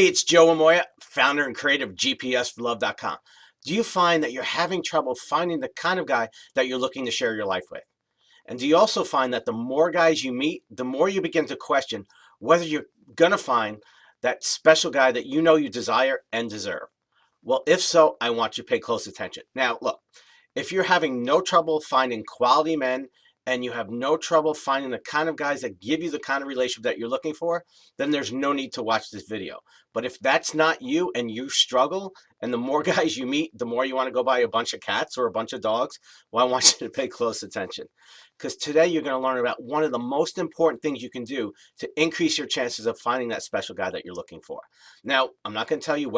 Hey, it's Joe Amoya, founder and creator of GPSforlove.com. Do you find that you're having trouble finding the kind of guy that you're looking to share your life with? And do you also find that the more guys you meet, the more you begin to question whether you're going to find that special guy that you know you desire and deserve? Well, if so, I want you to pay close attention. Now, look, if you're having no trouble finding quality men and you have no trouble finding the kind of guys that give you the kind of relationship that you're looking for, then there's no need to watch this video. But if that's not you and you struggle, and the more guys you meet, the more you want to go buy a bunch of cats or a bunch of dogs, well, I want you to pay close attention. Because today you're going to learn about one of the most important things you can do to increase your chances of finding that special guy that you're looking for. Now, I'm not going to tell you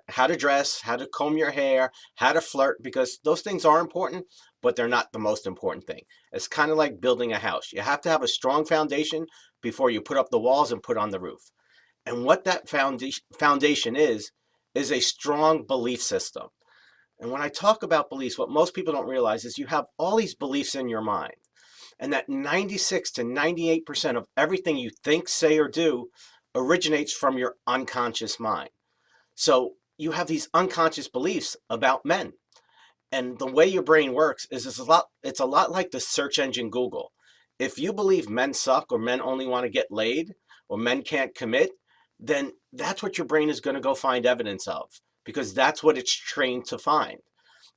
how to dress, how to comb your hair, how to flirt, because those things are important, but they're not the most important thing. It's kind of like building a house. You have to have a strong foundation before you put up the walls and put on the roof. And what that foundation is a strong belief system. And when I talk about beliefs, what most people don't realize is you have all these beliefs in your mind, and that 96 to 98% of everything you think, say, or do originates from your unconscious mind. So you have these unconscious beliefs about men. And the way your brain works is it's a lot like the search engine Google. If you believe men suck or men only want to get laid or men can't commit, then that's what your brain is going to go find evidence of because that's what it's trained to find.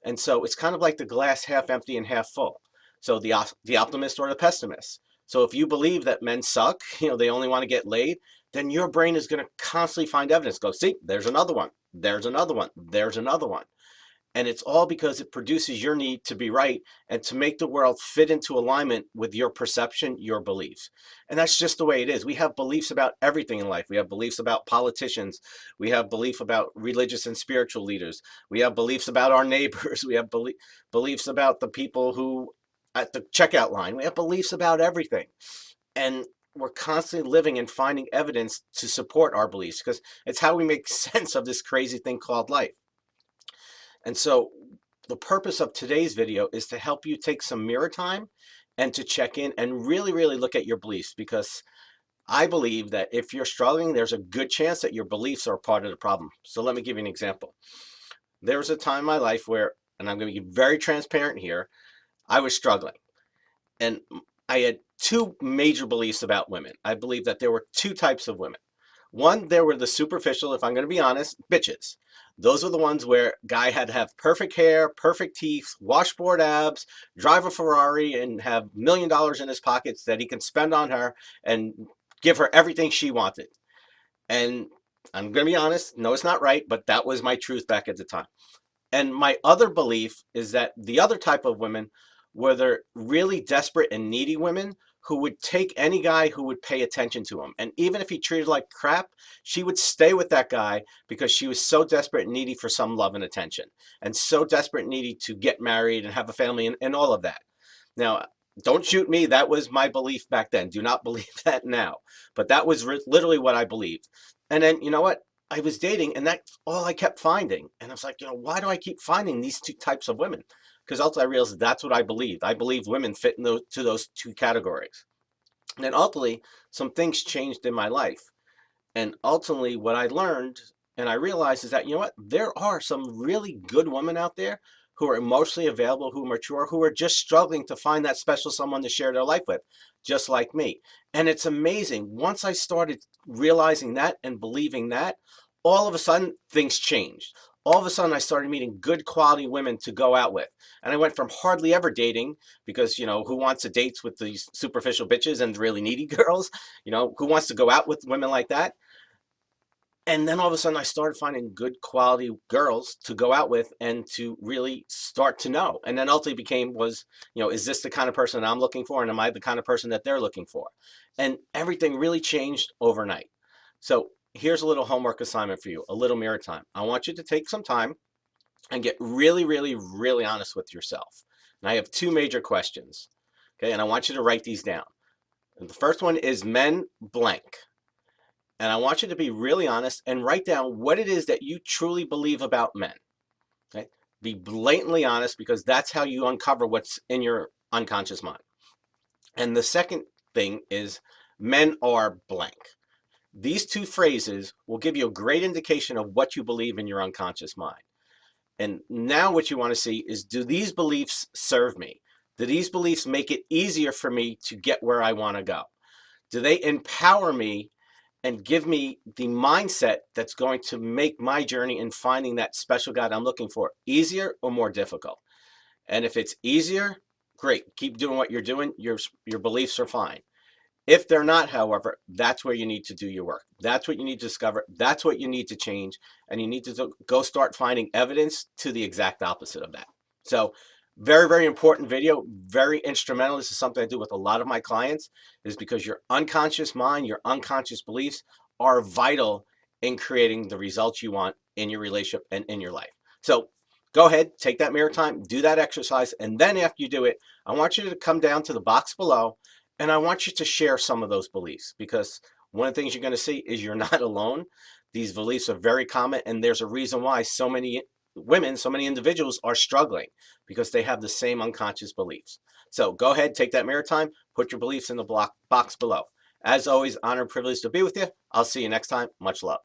And so it's kind of like the glass half empty and half full. So the optimist or the pessimist. So if you believe that men suck, they only want to get laid, then your brain is going to constantly find evidence. Go, see, there's another one. There's another one. There's another one. And it's all because it produces your need to be right and to make the world fit into alignment with your perception, your beliefs. And that's just the way it is. We have beliefs about everything in life. We have beliefs about politicians. We have belief about religious and spiritual leaders. We have beliefs about our neighbors. We have beliefs about the people who at the checkout line. We have beliefs about everything. And we're constantly living and finding evidence to support our beliefs because it's how we make sense of this crazy thing called life. And so the purpose of today's video is to help you take some mirror time and to check in and really, really look at your beliefs, because I believe that if you're struggling, there's a good chance that your beliefs are part of the problem. So let me give you an example. There was a time in my life where, and I'm going to be very transparent here, I was struggling. And I had two major beliefs about women. I believe that there were two types of women. One, there were the superficial, if I'm going to be honest, bitches. Those were the ones where guy had to have perfect hair, perfect teeth, washboard abs, drive a Ferrari, and have $1 million in his pockets that he can spend on her and give her everything she wanted. And I'm going to be honest, no, it's not right, but that was my truth back at the time. And my other belief is that the other type of women were the really desperate and needy women who would take any guy who would pay attention to him. And even if he treated like crap, she would stay with that guy because she was so desperate and needy for some love and attention, and so desperate and needy to get married and have a family and all of that. Now, don't shoot me. That was my belief back then. Do not believe that now. But that was literally what I believed. And then, you know what? I was dating, and that's all I kept finding. And I was like, why do I keep finding these two types of women? Because ultimately I realized that's what I believed. I believed women fit in to those two categories. And then ultimately, some things changed in my life. And ultimately, what I learned and I realized is that, there are some really good women out there who are emotionally available, who are mature, who are just struggling to find that special someone to share their life with, just like me. And it's amazing. Once I started realizing that and believing that, all of a sudden things changed. All of a sudden I started meeting good quality women to go out with. And I went from hardly ever dating because, who wants to date with these superficial bitches and really needy girls? Who wants to go out with women like that? And then all of a sudden I started finding good quality girls to go out with and to really start to know. And then ultimately is this the kind of person I'm looking for? And am I the kind of person that they're looking for? And everything really changed overnight. So here's a little homework assignment for you, a little mirror time. I want you to take some time and get really, really, really honest with yourself. And I have two major questions. Okay. And I want you to write these down. And the first one is men blank. And I want you to be really honest and write down what it is that you truly believe about men. Okay? Be blatantly honest, because that's how you uncover what's in your unconscious mind. And the second thing is men are blank. These two phrases will give you a great indication of what you believe in your unconscious mind. And now what you want to see is, do these beliefs serve me? Do these beliefs make it easier for me to get where I want to go? Do they empower me and give me the mindset that's going to make my journey in finding that special God I'm looking for easier or more difficult? And if it's easier, great. Keep doing what you're doing. Your beliefs are fine. If they're not, however, that's where you need to do your work. That's what you need to discover. That's what you need to change. And you need to go start finding evidence to the exact opposite of that. So very, very important video, very instrumental. This is something I do with a lot of my clients, is because your unconscious mind, your unconscious beliefs are vital in creating the results you want in your relationship and in your life. So go ahead, take that mirror time, do that exercise. And then after you do it, I want you to come down to the box below, and I want you to share some of those beliefs, because one of the things you're going to see is you're not alone. These beliefs are very common, and there's a reason why so many women, so many individuals are struggling, because they have the same unconscious beliefs. So go ahead, take that mirror time, put your beliefs in the box below. As always, honor and privilege to be with you. I'll see you next time. Much love.